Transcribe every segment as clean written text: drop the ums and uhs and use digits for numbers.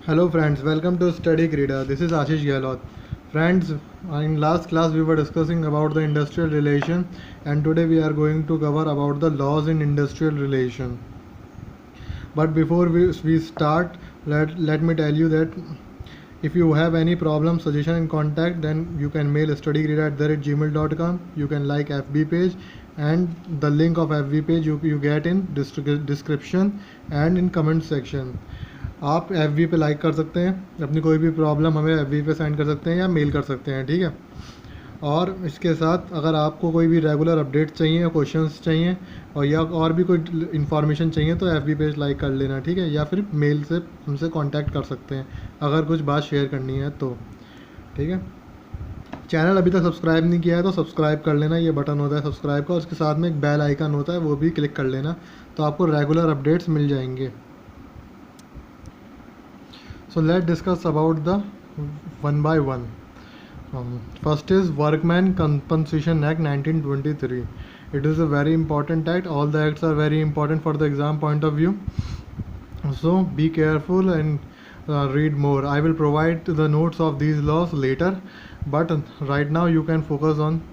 Hello friends, welcome to Study Krida. This is Ashish Gehlot. Friends, in last class we were discussing about the industrial relation, and today we are going to cover about the laws in industrial relation. But before we start, let me tell you that if you have any problem, suggestion and contact, then you can mail studykrida@gmail.com. You can like FB page, and the link of FB page you get in description and in comment section. आप F पे like कर सकते हैं, अपनी कोई भी problem हमें F पे सेंड कर सकते हैं या मेल कर सकते हैं, ठीक है। और इसके साथ अगर आपको कोई भी रेगुलर अपडेट चाहिए या क्वेश्चंस चाहिए या और भी कोई इन्फॉर्मेशन चाहिए तो एफ पेज लाइक कर लेना, ठीक है। या फिर मेल से हमसे कांटेक्ट कर सकते हैं अगर कुछ बात शेयर करनी है तो, ठीक है। चैनल अभी तक सब्सक्राइब नहीं किया है तो सब्सक्राइब कर लेना, ये बटन होता है सब्सक्राइब का, उसके साथ में एक बेल आइकन होता है वो भी क्लिक कर लेना, तो आपको रेगुलर अपडेट्स मिल जाएंगे। So let's discuss about the one by one. First is Workman Compensation Act 1923. It is a very important act. All the acts are very important for the exam point of view. So be careful and read more. I will provide the notes of these laws later, but right now you can focus on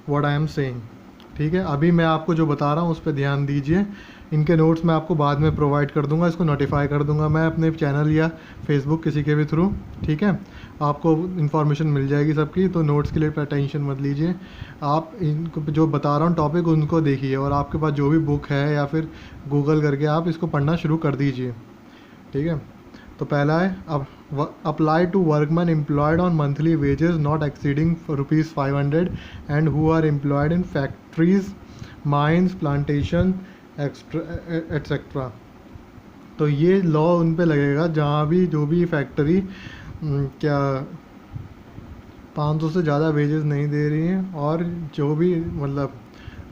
what I am saying. ठीक है, अभी मैं आपको जो बता रहा हूँ उस पर ध्यान दीजिए। इनके नोट्स मैं आपको बाद में प्रोवाइड कर दूंगा, इसको नोटिफाई कर दूंगा मैं अपने चैनल या फेसबुक किसी के भी थ्रू, ठीक है। आपको इन्फॉर्मेशन मिल जाएगी सबकी, तो नोट्स के लिए टेंशन मत लीजिए। आप इनको जो बता रहा हूँ टॉपिक उनको देखिए, और आपके पास जो भी बुक है या फिर गूगल करके आप इसको पढ़ना शुरू कर दीजिए, ठीक है। तो पहला है अब apply to workman employed on monthly wages not exceeding ₹500 and who are employed in factories, mines, plantation etcetera. तो ये लॉ उन पे लगेगा जहाँ भी जो भी फैक्ट्री क्या 500 से ज़्यादा वेजेस नहीं दे रही हैं, और जो भी मतलब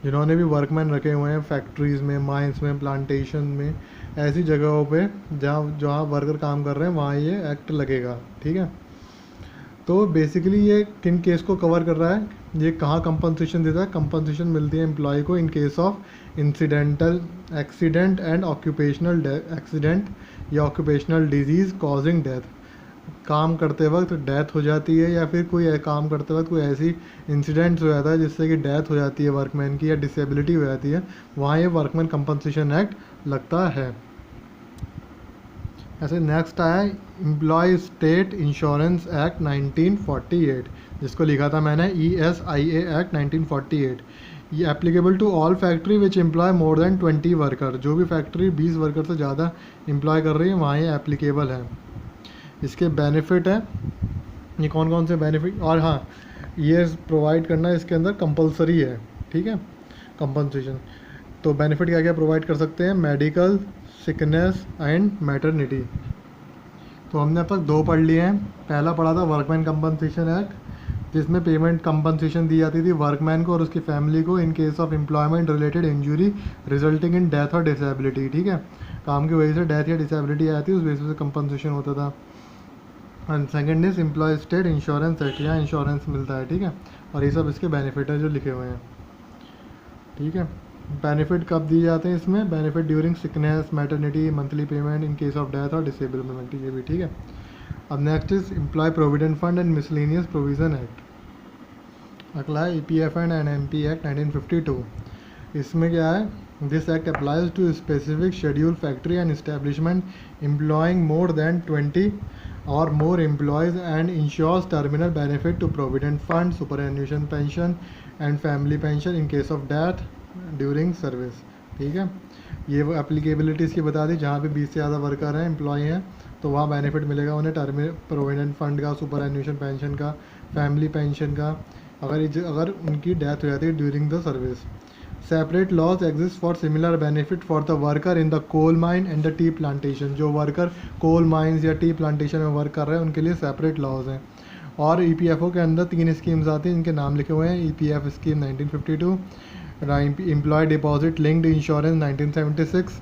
जिन्होंने भी वर्कमैन रखे हुए हैं फैक्ट्रीज़ में, माइंस में, प्लांटेशन में, ऐसी जगहों पे जहाँ वर्कर काम कर रहे हैं वहाँ ये एक्ट लगेगा, ठीक है। तो बेसिकली ये किन केस को कवर कर रहा है, ये कहाँ कंपनसेशन देता है। कंपनसेशन मिलती है एम्प्लॉय को इन case of incidental accident and occupational accident या ऑक्यूपेशनल डिजीज़ कॉजिंग डेथ। काम करते वक्त डेथ हो जाती है या फिर कोई काम करते वक्त कोई ऐसी इंसिडेंट्स हो जाता है जिससे कि डेथ हो जाती है वर्कमैन की या डिसेबिलिटी हो जाती है, वहाँ ये वर्कमैन कंपनसेशन एक्ट लगता है। ऐसे नेक्स्ट आया एम्प्लॉय स्टेट इंश्योरेंस एक्ट 1948, जिसको लिखा था मैंने ESIA एक्ट 1948। ये applicable to all factory which employ more than 20 worker. जो भी फैक्ट्री 20 वर्कर से ज़्यादा एम्प्लॉय कर रही है वहाँ ये एप्लीकेबल है। इसके बेनिफिट है, ये कौन कौन से बेनिफिट, और हाँ ये प्रोवाइड करना इसके अंदर कंपलसरी है, ठीक है, कंपनसेशन। तो बेनिफिट क्या क्या प्रोवाइड कर सकते हैं, मेडिकल, सिकनेस एंड मैटरनिटी। तो हमने अब तक दो पढ़ लिए हैं। पहला पढ़ा था वर्कमैन कंपनसेशन एक्ट, जिसमें पेमेंट कंपनसेशन दी जाती थी वर्कमैन को और उसकी फैमिली को इन case of employment related injury resulting in death और डिसेबिलिटी, ठीक है। काम की वजह से डेथ या डिसेबिलिटी आती है, उस बेसिस पे कंपनसेशन होता था। And second is employ state insurance act, यहाँ इंश्योरेंस मिलता है, ठीक है। और ये सब इसके बेनिफिट है जो लिखे हुए हैं, ठीक है। बेनिफिट कब दिए जाते हैं इसमें, benefit during sickness, maternity, monthly payment in case of death और डिसेबलमेंट, ये भी ठीक है। अब next is employ provident fund and miscellaneous provision act. अगला है EPF एंड NMP एक्ट 1952। इसमें क्या है, this act applies to specific schedule factory and establishment employing more than 20 or more employees and ensures terminal benefit to provident fund, superannuation pension and family pension in case of death during service, ठीक है। ये वो applicability इसकी बता दी, जहाँ पे 20 से ज़्यादा वर्कर हैं, एम्प्लॉय हैं, तो वहाँ बेनिफिट मिलेगा उन्हें प्रोविडेंट फंड का, सुपरएन्यूएशन पेंशन का, फैमिली पेंशन का, अगर उनकी डेथ हो जाती है during the service. Separate laws exist for similar benefit for the worker in the coal mine and the tea plantation. जो वर्कर कोल माइंस या टी प्लांटेशन में वर्क कर रहे हैं उनके लिए सेपरेट लॉज हैं। और EPFO के अंदर 3 स्कीम्स आती हैं, इनके नाम लिखे हुए हैं। EPF scheme 1952, employ deposit linked insurance 1976,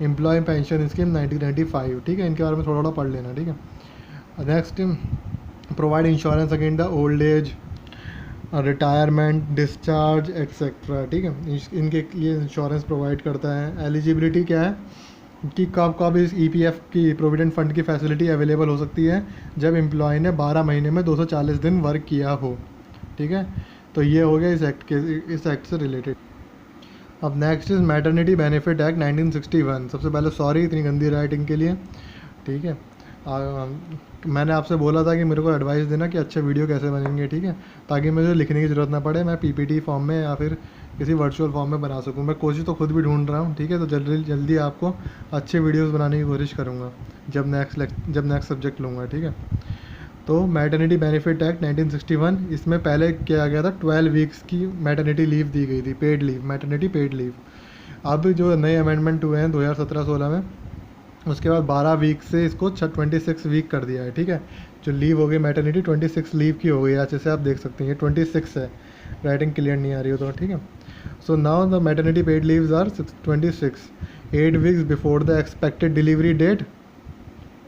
employ pension scheme 1995, ठीक है। इनके बारे में थोड़ा थोड़ा पढ़ लेना, ठीक है। Next, provide insurance against the old age, retirement, discharge etcetera, ठीक है। इनके लिए इंश्योरेंस प्रोवाइड करता है। एलिजिबिलिटी क्या है, कि कब कब इस ईपीएफ की प्रोविडेंट फंड की फैसिलिटी अवेलेबल हो सकती है, जब एम्प्लॉय ने 12 महीने में 240 दिन वर्क किया हो। ठीक है, तो ये हो गया इस एक्ट से रिलेटेड। अब next is maternity benefit act 1961। सबसे पहले सॉरी इतनी गंदी राइटिंग के लिए। ठीक है, मैंने आपसे बोला था कि मेरे को एडवाइस देना कि अच्छे वीडियो कैसे बनेंगे, ठीक है, ताकि मुझे लिखने की ज़रूरत ना पड़े, मैं पीपीटी फॉर्म में या फिर किसी वर्चुअल फॉर्म में बना सकूँ। मैं कोशिश तो खुद भी ढूंढ रहा हूँ, ठीक है, तो जल्दी जल्दी आपको अच्छे वीडियोस बनाने की कोशिश करूँगा जब नेक्स्ट सब्जेक्ट लूँगा। ठीक है, तो मैटरनिटी बेनिफिट एक्ट 1961, इसमें पहले किया गया था 12 वीक्स की मैटरनिटी लीव दी गई थी, paid leave, maternity paid leave. अब जो नए अमेंडमेंट हुए हैं 2017-16 में, उसके बाद 12 वीक से इसको 26 वीक कर दिया है। ठीक है, जो लीव हो गई मैटरनिटी 26 लीव की हो गई, अच्छे से आप देख सकते हैं ये 26 है, राइटिंग क्लियर नहीं आ रही हो तो। ठीक है, so now the maternity paid leaves are 26, 8 weeks before the expected delivery date,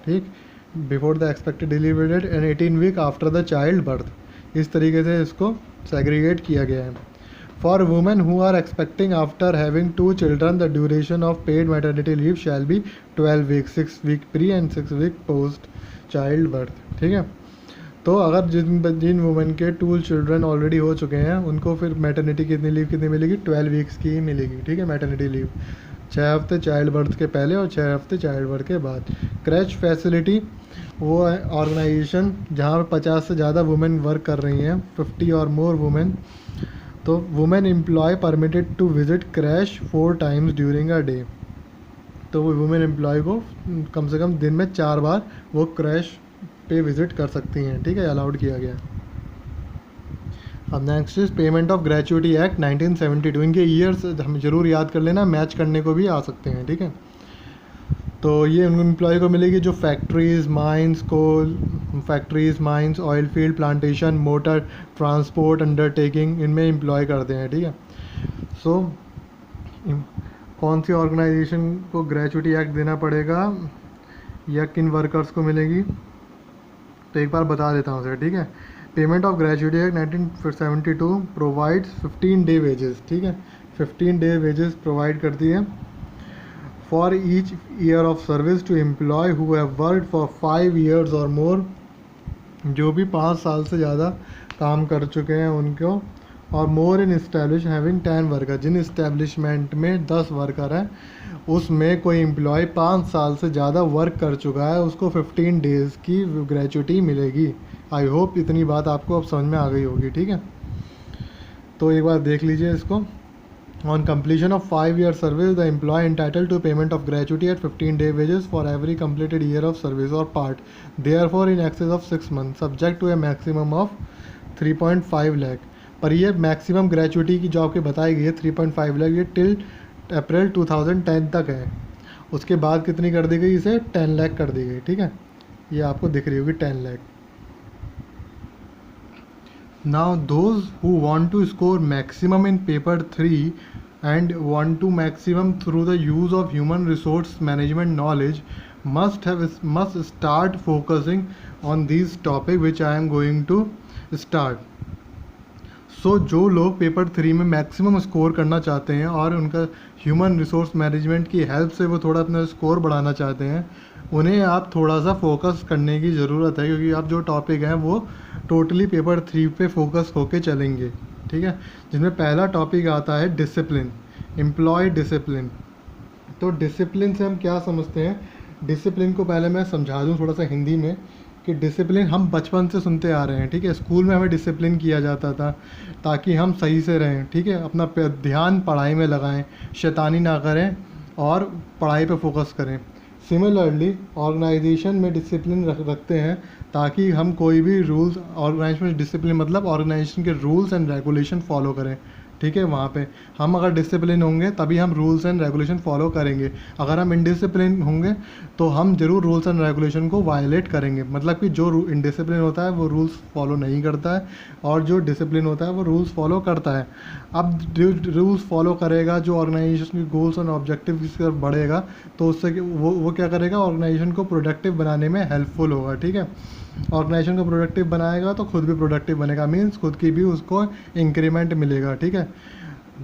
ठीक, before the expected delivery date and 18 week after the child birth. इस तरीके से इसको सेग्रीगेट किया गया है। For women who are expecting after having 2 children the duration of paid maternity leave shall be 12 week, 6 week pre and 6 week post child birth. ठीक है, तो अगर जिन वुमेन के 2 चिल्ड्रन ऑलरेडी हो चुके हैं, उनको फिर मैटरनिटी कितनी लीव कितनी मिलेगी, 12 वीक्स की ही मिलेगी। ठीक है, मैटरनिटी लीव 6 हफ्ते चाइल्ड बर्थ के पहले और 6 हफ्ते चाइल्ड बर्थ के बाद। क्रैच फैसिलिटी वो ऑर्गेनाइजेशन जहाँ 50 से ज़्यादा वुमेन वर्क कर रही हैं, 50 और मोर वुमेन, तो women employ permitted to visit crash 4 times during a day. तो वो वुमेन एम्प्लॉय को कम से कम दिन में 4 बार वो क्रैश पे विज़िट कर सकती हैं। ठीक है, अलाउड किया गया है। अब next is payment of gratuity act 1972। इनके ईयर्स हम जरूर याद कर लेना, मैच करने को भी आ सकते हैं। ठीक है, तो ये उन एम्प्लॉय को मिलेगी जो factories, mines, coal factories, mines, oil field, plantation, motor transport undertaking, इनमें एम्प्लॉय करते हैं। ठीक है, सो कौन सी ऑर्गेनाइजेशन को ग्रेचुइटी एक्ट देना पड़ेगा या किन वर्कर्स को मिलेगी, तो एक बार बता देता हूँ सर। ठीक है, payment of gratuity act 1972 provides 15 day wages. ठीक है, 15 डे वेजेस प्रोवाइड करती है for each year of service to employ who have worked for 5 years और मोर, जो भी 5 साल से ज़्यादा काम कर चुके हैं उनको, और मोर इन इस्टेब्लिश हैविंग 10 वर्कर, जिन इस्टेब्लिशमेंट में 10 वर्कर हैं उसमें कोई एम्प्लॉय 5 साल से ज़्यादा वर्क कर चुका है, उसको 15 डेज़ की ग्रेचुइटी मिलेगी। आई होप इतनी बात आपको अब समझ में आ गई होगी। ठीक है, तो एक बार देख लीजिए इसको। On completion of 5 year service, the employee entitled to payment of gratuity at 15 day wages for every completed year of service or part, therefore in excess of 6 months, subject to a maximum of 3.5 lakh। पर ये maximum gratuity की जो आपके बताई गई है 3.5 लाख, ये till April 2010 तक है। उसके बाद कितनी कर दी गई, इसे 10 लाख कर दी गई। ठीक है, ये आपको दिख रही होगी 10 lakh. Now those who want to score maximum in paper 3 and want to maximum through the use of human resource management knowledge must start focusing on these topic which I am going to start। सो जो लोग paper 3 में maximum score करना चाहते हैं और उनका human resource management की help से वो थोड़ा अपना स्कोर बढ़ाना चाहते हैं, उन्हें आप थोड़ा सा फोकस करने की ज़रूरत है, क्योंकि आप जो टॉपिक हैं वो टोटली पेपर 3 पे फोकस होके चलेंगे। ठीक है, जिसमें पहला टॉपिक आता है डिसिप्लिन, एम्प्लॉय डिसिप्लिन। तो डिसिप्लिन से हम क्या समझते हैं, डिसिप्लिन को पहले मैं समझा दूँ थोड़ा सा हिंदी में कि डिसिप्लिन हम बचपन से सुनते आ रहे हैं। ठीक है, स्कूल में हमें डिसिप्लिन किया जाता था ताकि हम सही से रहें। ठीक है, अपना ध्यान पढ़ाई में लगाएं, शैतानी ना करें और पढ़ाई पे फोकस करें। सिमिलरली ऑर्गेनाइजेशन में डिसिप्लिन रखते हैं ताकि हम कोई भी रूल्स, ऑर्गेनाइजेशन में डिसिप्लिन मतलब ऑर्गेनाइजेशन के रूल्स एंड रेगुलेशन फॉलो करें। ठीक है, वहाँ पे हम अगर डिसिप्लिन होंगे तभी हम रूल्स एंड रेगुलेशन फॉलो करेंगे। अगर हम इनडिसिप्लिन होंगे तो हम ज़रूर रूल्स एंड रेगुलेशन को वायलेट करेंगे। मतलब कि जो इनडिसिप्लिन होता है वो रूल्स फॉलो नहीं करता है और जो डिसिप्लिन होता है वो रूल्स फॉलो करता है। अब जो रूल्स फॉलो करेगा, जो ऑर्गेनाइजेशन के गोल्स और ऑब्जेक्टिव की तरफ बढ़ेगा, तो उससे वो क्या करेगा, ऑर्गेनाइजेशन को प्रोडक्टिव बनाने में हेल्पफुल होगा। ठीक है, ऑर्गेनाइजेशन को प्रोडक्टिव बनाएगा तो खुद भी प्रोडक्टिव बनेगा, मीन्स खुद की भी उसको इंक्रीमेंट मिलेगा। ठीक है,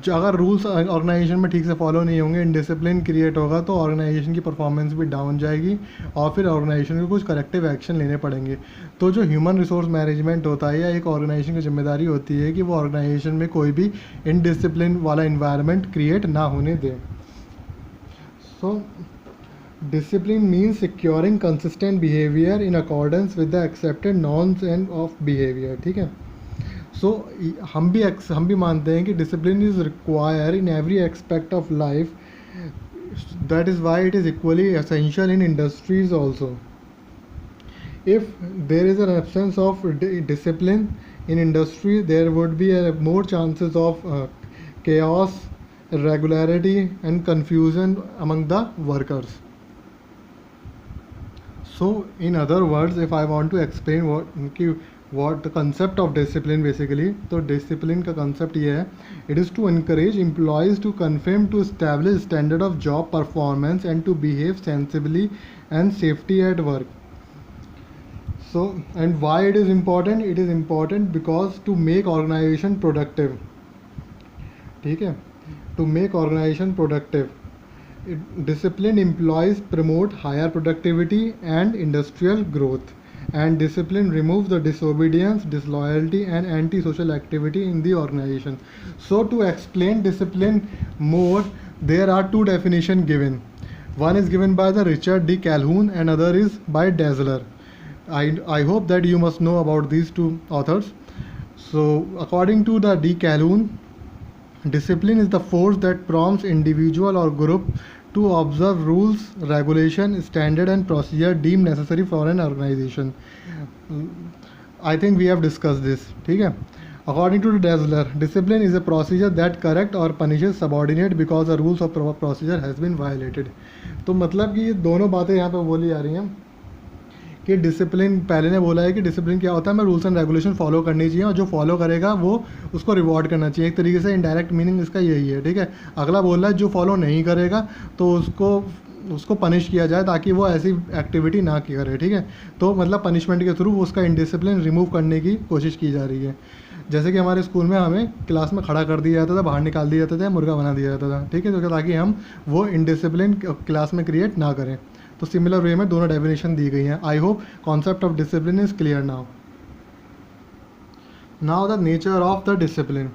जो अगर रूल्स ऑर्गेनाइजेशन में ठीक से फॉलो नहीं होंगे, इनडिसिप्लिन क्रिएट होगा, तो ऑर्गेनाइजेशन की परफॉर्मेंस भी डाउन जाएगी और फिर ऑर्गेनाइजेशन को कुछ करेक्टिव एक्शन लेने पड़ेंगे। तो जो ह्यूमन रिसोर्स मैनेजमेंट होता है या एक ऑर्गेनाइजेशन की जिम्मेदारी होती है कि वो ऑर्गेनाइजेशन में कोई भी इनडिसिप्लिन वाला इन्वायरमेंट क्रिएट ना होने दे। So discipline means securing consistent behaviour in accordance with the accepted norms and of behaviour. ठीक है, सो हम भी मानते हैं कि discipline is require in every aspect of life, that is why it is equally essential in industries also. If there is an absence of discipline in industry, there would be more chances of chaos, irregularity and confusion among the workers. So in other words, if I want to explain what the concept of discipline basically, तो discipline का concept ये है, it is to encourage employees to conform to establish standard of job performance and to behave sensibly and safety at work. So and why it is important? It is important because to make organization productive. ठीक है, to make organization productive, disciplined employees promote higher productivity and industrial growth, and discipline removes the disobedience, disloyalty and antisocial activity in the organization. So to explain discipline more, there are two definitions given. One is given by the Richard D. Calhoun and other is by Dassler. I hope that you must know about these two authors. So according to the D. Calhoun, discipline is the force that prompts individual or group to observe rules, regulation, standard and procedure deemed necessary for an organization. I think we have discussed this. ठीक है. According to Dassler, discipline is a procedure that correct or punishes subordinate because the rules of procedure has been violated. तो मतलब कि ये दोनों बातें यहाँ पे बोली जा रही हैं कि डिसिप्लिन, पहले ने बोला है कि डिसिप्लिन क्या होता है, हमें रूल्स एंड रेगुलेशन फॉलो करनी चाहिए और जो फॉलो करेगा वो उसको रिवॉर्ड करना चाहिए। एक तरीके से इनडायरेक्ट मीनिंग इसका यही है। ठीक है, अगला बोल रहा है जो फॉलो नहीं करेगा तो उसको पनिश किया जाए ताकि वो ऐसी एक्टिविटी ना की करे। ठीक है, तो मतलब पनिशमेंट के थ्रू उसका इनडिसिप्लिन रिमूव करने की कोशिश की जा रही है। जैसे कि हमारे स्कूल में हमें क्लास में खड़ा कर दिया जाता था, बाहर निकाल दिया जाता था, मुर्गा बना दिया जाता था। ठीक है, तो ताकि हम वो इनडिसिप्लिन क्लास में क्रिएट ना करें। तो सिमिलर वे में दोनों डेफिनेशन दी गई हैं। I hope concept of discipline is clear now. The nature of the discipline.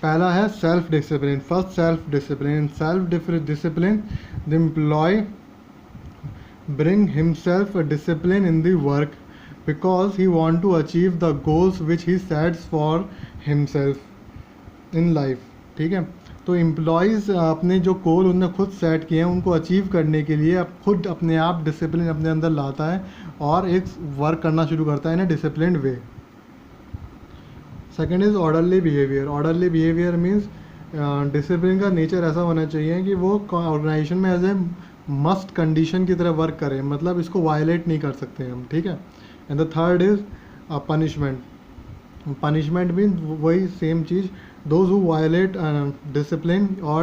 पहला है self discipline. First self discipline. Self discipline, the employ bring himself a discipline in the work because he want to achieve the goals which he sets for himself in life. ठीक है, तो employees अपने जो गोल उनने खुद set किए हैं उनको अचीव करने के लिए अब खुद अपने आप डिसिप्लिन अपने अंदर लाता है और एक वर्क करना शुरू करता है in a disciplined way. Second is orderly behaviour. Orderly behaviour means discipline का नेचर ऐसा होना चाहिए कि वो ऑर्गेनाइजेशन में एज ए मस्ट कंडीशन की तरह वर्क करें, मतलब इसको वायलेट नहीं कर सकते हम। ठीक है, and the third is punishment. Punishment mean वही सेम चीज़, those who violate discipline or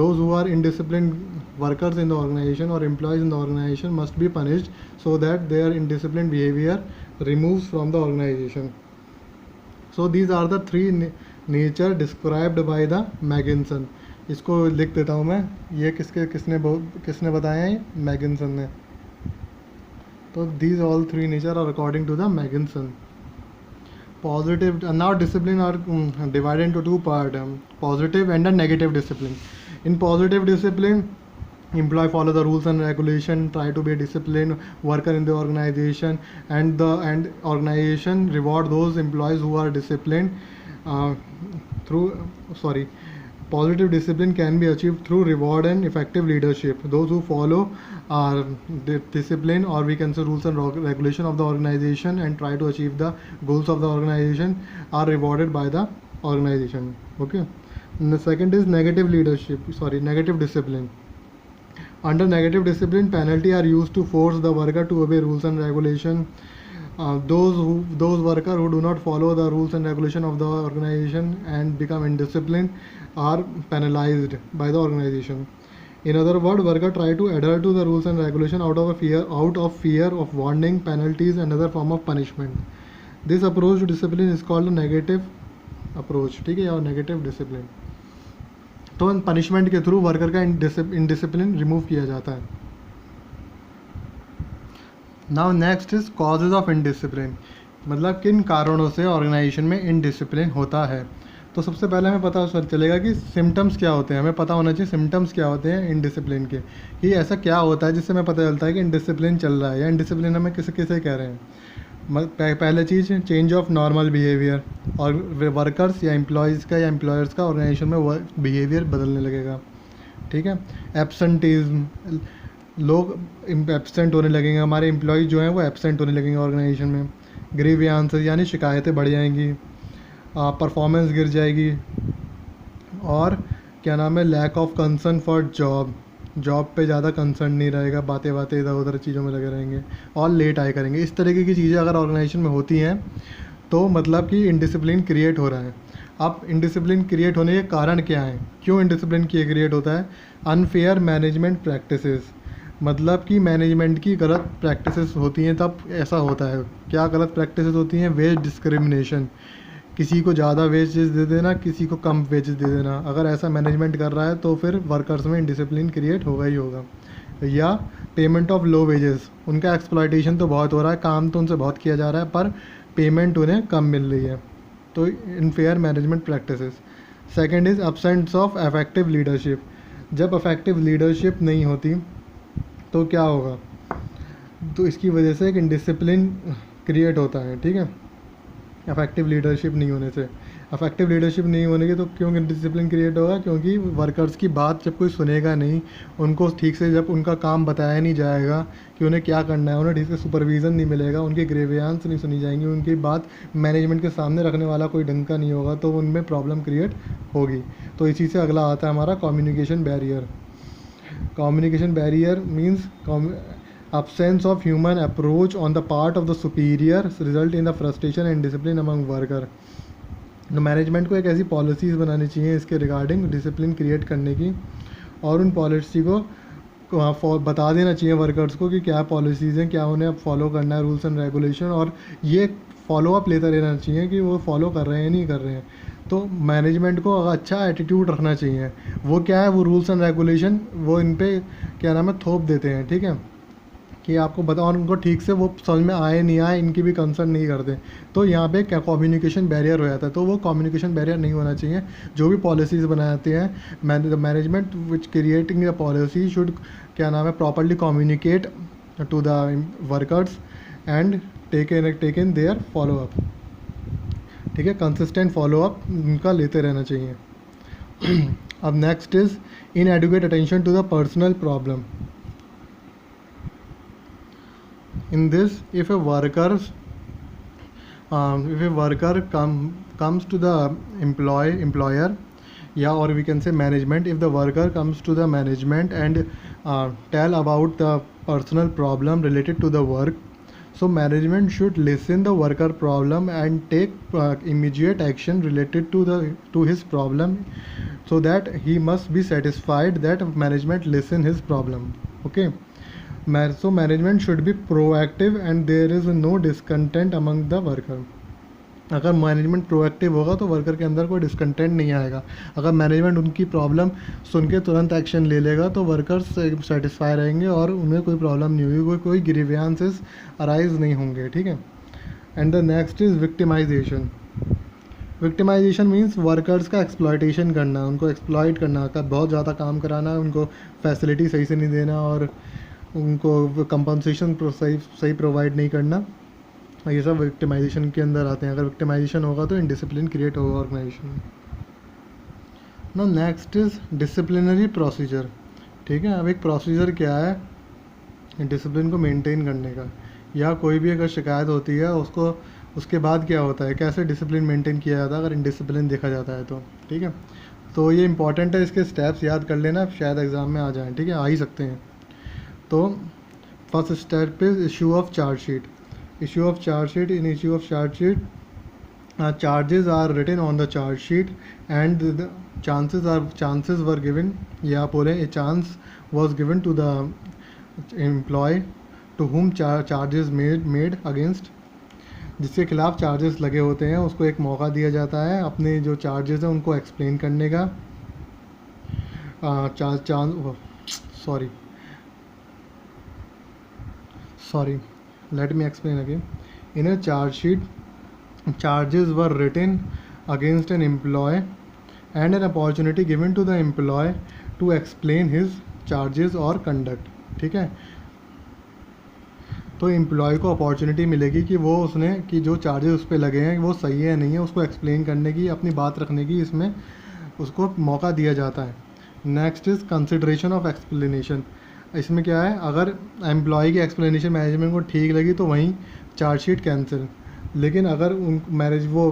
those who are indisciplined workers in the organization or employees in the organization must be punished so that their indisciplined behavior removes from the organization. So these are the three nature described by the Magginson. इसको लिख देता हूँ मैं, ये किसने बताया है? मैगिनसन ने। तो these all three nature are according to the Magginson. Positive, now discipline are divided into two parts, positive and a negative discipline. In positive discipline, employee follow the rules and regulation, try to be a disciplined worker in the organization, and organization reward those employees who are disciplined Positive discipline can be achieved through reward and effective leadership. Those who follow are discipline, or we can say rules and regulation of the organization, and try to achieve the goals of the organization are rewarded by the organization. Okay. And the second is negative discipline. Under negative discipline, penalty are used to force the worker to obey rules and regulation. Those workers who do not follow the rules and regulation of the organization and become indisciplined are penalized by the organization. In other words, workers try to adhere to the rules and regulation out of fear of warning, penalties and other form of punishment. This approach to discipline is called a negative approach. ठीक है, और negative discipline. तो punishment के through worker का indiscipline remove किया जाता है। Now next is causes of indiscipline, मतलब किन कारणों से ऑर्गेनाइजेशन में इनडिसिप्लिन होता है। तो सबसे पहले हमें पता चलेगा कि सिम्टम्स क्या होते हैं, हमें पता होना चाहिए सिम्टम्स क्या होते हैं इनडिसिप्लिन के, कि ऐसा क्या होता है जिससे हमें पता चलता है कि इनडिसिप्लिन चल रहा है या इनडिसिप्लिन हमें किसे किसे कह रहे हैं। पहले चीज़ चेंज ऑफ नॉर्मल बिहेवियर, और वर्कर्स या एम्प्लॉयज़ का या एम्प्लॉयर्स का ऑर्गेनाइजेशन में बिहेवियर बदलने लगेगा। ठीक है। एब्सेंटिज्म, लोग एब्सेंट होने लगेंगे, हमारे एम्प्लॉयज़ जो हैं वो एब्सेंट होने लगेंगे ऑर्गेनाइजेशन में। ग्रीवियंसेस यानी शिकायतें बढ़ जाएंगी, परफॉर्मेंस गिर जाएगी, और क्या नाम है, lack of concern for job पे ज़्यादा कंसर्न नहीं रहेगा, बातें इधर उधर चीज़ों में लगे रहेंगे, और लेट आए करेंगे। इस तरीके की चीज़ें अगर ऑर्गेनाइजेशन में होती हैं तो मतलब कि इनडिसिप्लिन क्रिएट हो रहा है। अब इनडिसिप्लिन क्रिएट होने के कारण क्या हैं, क्यों इनडिसिप्लिन क्रिएट होता है। अनफेयर मैनेजमेंट प्रैक्टिसेस, मतलब कि मैनेजमेंट की गलत प्रैक्टिसेस होती हैं तब ऐसा होता है। क्या गलत प्रैक्टिसेस होती हैं, वेज डिस्क्रिमिनेशन, किसी को ज़्यादा वेजेस दे देना, किसी को कम वेजेस दे देना। अगर ऐसा मैनेजमेंट कर रहा है तो फिर वर्कर्स में इनडिसिप्लिन क्रिएट होगा ही होगा। या पेमेंट ऑफ लो वेजेस, उनका एक्सप्लॉयटेशन तो बहुत हो रहा है, काम तो उनसे बहुत किया जा रहा है पर पेमेंट उन्हें कम मिल रही है, तो unfair management practices. Second is absence of effective leadership, जब इफेक्टिव लीडरशिप नहीं होती तो क्या होगा, तो इसकी वजह से एक इनडिसिप्लिन क्रिएट होता है। ठीक है, अफेक्टिव लीडरशिप नहीं होने से। अफेक्टिव लीडरशिप नहीं होने के तो क्यों डिसिप्लिन क्रिएट होगा, क्योंकि वर्कर्स की बात जब कोई सुनेगा नहीं, उनको ठीक से जब उनका काम बताया नहीं जाएगा कि उन्हें क्या करना है, उन्हें ठीक से सुपरविज़न नहीं मिलेगा, उनकी ग्रीवियंस नहीं सुनी जाएंगी, उनकी बात मैनेजमेंट के सामने रखने वाला कोई ढंग का नहीं होगा, तो उनमें प्रॉब्लम क्रिएट होगी। तो इसी से अगला आता है हमारा communication barrier. Communication barrier means absence of human approach on the part of the superior result in the frustration and discipline among worker। तो मैनेजमेंट को एक ऐसी पॉलिसीज़ बनानी चाहिए इसके रिगार्डिंग डिसिप्लिन क्रिएट करने की, और उन पॉलिसी को बता देना चाहिए वर्कर्स को कि क्या पॉलिसीज़ हैं, क्या उन्हें अब फॉलो करना है, रूल्स एंड रेगुलेशन, और ये फॉलो अप लेता रहना चाहिए कि वो फॉलो कर रहे हैं नहीं कर रहे हैं। तो मैनेजमेंट को अच्छा एटीट्यूड रखना चाहिए। वो क्या है, वो रूल्स एंड रेगुलेशन वो इन पर क्या नाम है थोप देते हैं। ठीक है, कि आपको बताओ, और उनको ठीक से वो समझ में आए नहीं आए इनकी भी कंसर्न नहीं करते, तो यहाँ पे क्या कम्युनिकेशन बैरियर हो जाता है। तो वो कम्युनिकेशन बैरियर नहीं होना चाहिए। जो भी पॉलिसीज़ बनाते हैं management which creating the policy should क्या नाम है properly communicate to the workers and take in their follow up. ठीक है, कंसिस्टेंट फॉलो अप उनका लेते रहना चाहिए। अब next is inadequate attention to the personal problem. In this, if a worker comes to the employer, yeah, or we can say management, if the worker comes to the management and tell about the personal problem related to the work, so management should listen the worker problem and take immediate action related to his problem, so that he must be satisfied that management listen his problem. Okay, so management should be proactive and there is no discontent among the worker। अगर management proactive होगा तो worker के अंदर कोई discontent नहीं आएगा। अगर management उनकी प्रॉब्लम सुन के तुरंत एक्शन ले लेगा तो वर्कर्स सेटिस्फाई रहेंगे और उन्हें कोई प्रॉब्लम नहीं होगी, कोई ग्रीवियंसेस अराइज नहीं होंगे। ठीक है, and the next is victimisation. Victimisation means workers का एक्सप्लॉयटेशन करना, उनको एक्सप्लॉयट करना, बहुत ज़्यादा काम कराना, उनको फैसिलिटी सही से नहीं देना और उनको कंपनसेशन सही प्रोवाइड नहीं करना, ये सब विक्टिमाइजेशन के अंदर आते हैं। अगर विक्टिमाइजेशन होगा तो इनडिसिप्लिन क्रिएट होगा ऑर्गेनाइजेशन में। No next is disciplinary procedure. ठीक है, अब एक प्रोसीजर क्या है डिसिप्लिन को मेंटेन करने का, या कोई भी अगर शिकायत होती है उसको उसके बाद क्या होता है, कैसे डिसिप्लिन मेंटेन किया जाता है अगर इनडिसिप्लिन देखा जाता है तो। ठीक है, तो ये इंपॉर्टेंट है, इसके स्टेप्स याद कर लेना, शायद एग्ज़ाम में आ जाएँ। ठीक है, आ ही सकते हैं। तो first step is issue of chargesheet. Issue of chargesheet, in issue of chargesheet charges are written on the charge sheet and the chances were given, या बोले a chance was given to the employee to whom charges made against, जिसके खिलाफ charges लगे होते हैं उसको एक मौका दिया जाता है अपने जो चार्जेस हैं उनको एक्सप्लेन करने का। Chance sorry sorry let me explain again. In a charge sheet, charges were written against an employee and an opportunity given to the employee to explain his charges or conduct. ठीक है, तो employ को opportunity मिलेगी कि वो उसने कि जो चार्जेस उस पर लगे हैं वो सही है नहीं है, उसको एक्सप्लेन करने की, अपनी बात रखने की, इसमें उसको मौका दिया जाता है. Next is consideration of explanation. इसमें क्या है, अगर एम्प्लॉय की एक्सप्लेनेशन मैनेजमेंट को ठीक लगी तो वहीं चार्जशीट कैंसिल. लेकिन अगर उन वो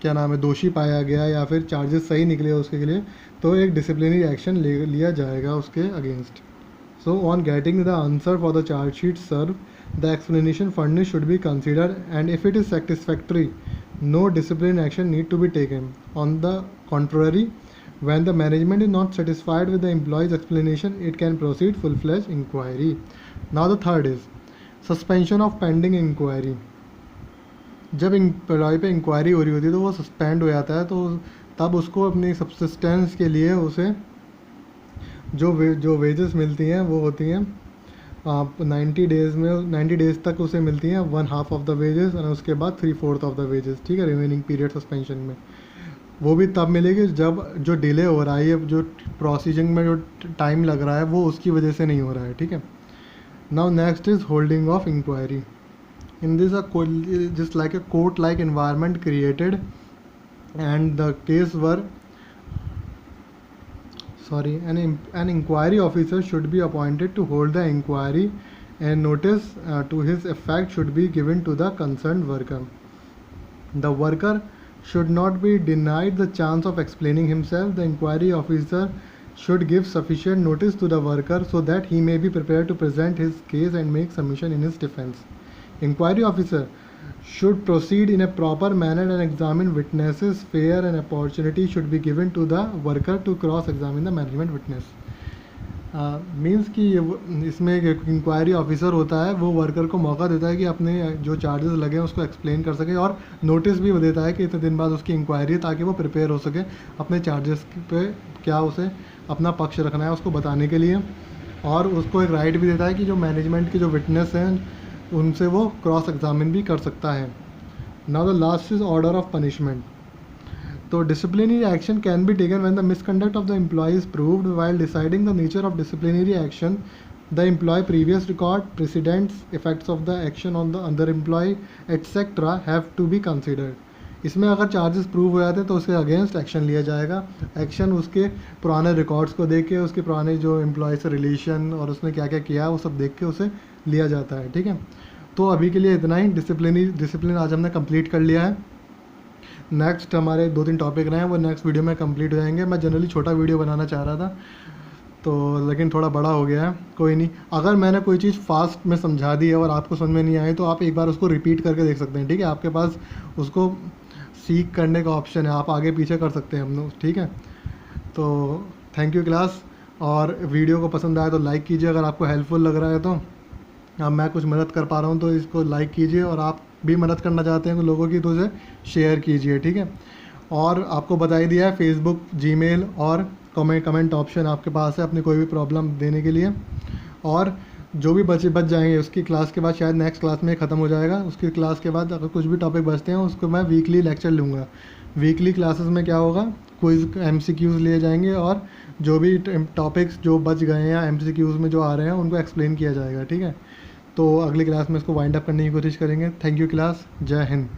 क्या नाम है दोषी पाया गया या फिर चार्जेस सही निकले उसके लिए, तो एक डिसिप्लिनरी एक्शन लिया जाएगा उसके against. So on getting the answer for the chargesheet serve, the explanation furnished should be considered, and if it is satisfactory, no disciplinary action need to be taken. On the contrary, when the management is not satisfied with the employee's explanation, it can proceed full-fledged inquiry. Now the third is suspension of pending inquiry. जब employ पे inquiry हो रही होती है तो वो suspend हो जाता है, तो तब उसको अपनी सब्सिस्टेंस के लिए उसे जो वेजेस मिलती हैं वो होती हैं 90 डेज़ में, 90 डेज़ तक उसे मिलती हैं 1/2 ऑफ द वेजेस, और उसके बाद 3/4 ऑफ द वेजेस. ठीक है, रिमेनिंग पीरियड सस्पेंशन में वो भी तब मिलेगी जब जो डिले हो रहा है, जो प्रोसीजिंग में जो टाइम लग रहा है वो उसकी वजह से नहीं हो रहा है. ठीक है. Now next is holding of inquiry. In this just like a court like environment created, and the case were an inquiry officer should be appointed to hold the inquiry, and notice to his effect should be given to the concerned worker. The worker should not be denied the chance of explaining himself. The inquiry officer should give sufficient notice to the worker so that he may be prepared to present his case and make submission in his defense. Inquiry officer should proceed in a proper manner and examine witnesses. Fair and opportunity should be given to the worker to cross examine the management witness. Means कि इसमें एक inquiry officer होता है, वो worker को मौका देता है कि अपने जो चार्जेस लगे हैं उसको एक्सप्लेन कर सके, और नोटिस भी देता है कि इतने दिन बाद उसकी इंक्वायरी है, ताकि वो प्रिपेयर हो सके अपने चार्जेस पे क्या उसे अपना पक्ष रखना है उसको बताने के लिए. और उसको एक राइट भी देता है कि जो मैनेजमेंट के जो विटनेस हैं उनसे वो क्रॉस एग्जामिन भी कर सकता है. Now the last is order of punishment. तो disciplinary action can be taken when the misconduct of the employee is proved. While deciding the nature of disciplinary action, the employee previous record, precedents, effects of the action on the other employee et cetera have to be considered. इसमें अगर charges prove हो जाते हैं तो उसके against action लिया जाएगा. Action उसके पुराने रिकॉर्ड्स को देख के, उसके पुराने जो एम्प्लॉय से रिलेशन और उसने क्या क्या किया वो सब देख के उसे लिया जाता है. ठीक है, तो अभी के लिए इतना ही. डिसिप्लिन आज हमने कंप्लीट कर लिया है. नेक्स्ट हमारे 2-3 टॉपिक रहे हैं, वो नेक्स्ट वीडियो में कंप्लीट हो जाएंगे. मैं जनरली छोटा वीडियो बनाना चाह रहा था तो, लेकिन थोड़ा बड़ा हो गया है. कोई नहीं, अगर मैंने कोई चीज़ फास्ट में समझा दी है और आपको समझ में नहीं आई तो आप एक बार उसको रिपीट करके देख सकते हैं. ठीक है, आपके पास उसको सीख करने का ऑप्शन है, आप आगे पीछे कर सकते हैं हम लोग. ठीक है, तो थैंक यू क्लास. और वीडियो को पसंद आया तो लाइक कीजिए, अगर आपको हेल्पफुल लग रहा है तो. अब मैं कुछ मदद कर पा रहा हूँ तो इसको लाइक कीजिए, और आप भी मदद करना चाहते हैं लोगों की तो उसे शेयर कीजिए. ठीक है, और आपको बता ही दिया है फेसबुक, जीमेल और कमेंट ऑप्शन आपके पास है अपनी कोई भी प्रॉब्लम देने के लिए. और जो भी बच जाएंगे उसकी क्लास के बाद, शायद नेक्स्ट क्लास में ख़त्म हो जाएगा, उसकी क्लास के बाद अगर कुछ भी टॉपिक बचते हैं उसको मैं वीकली लेक्चर लूँगा. वीकली क्लासेस में क्या होगा, क्विज़ MCQs लिए जाएंगे, और जो भी टॉपिक्स जो बच गए हैं या MCQs में जो आ रहे हैं उनको एक्सप्लेन किया जाएगा. ठीक है, तो अगली क्लास में इसको वाइंड अप करने की कोशिश करेंगे. Thank you class. जय हिंद.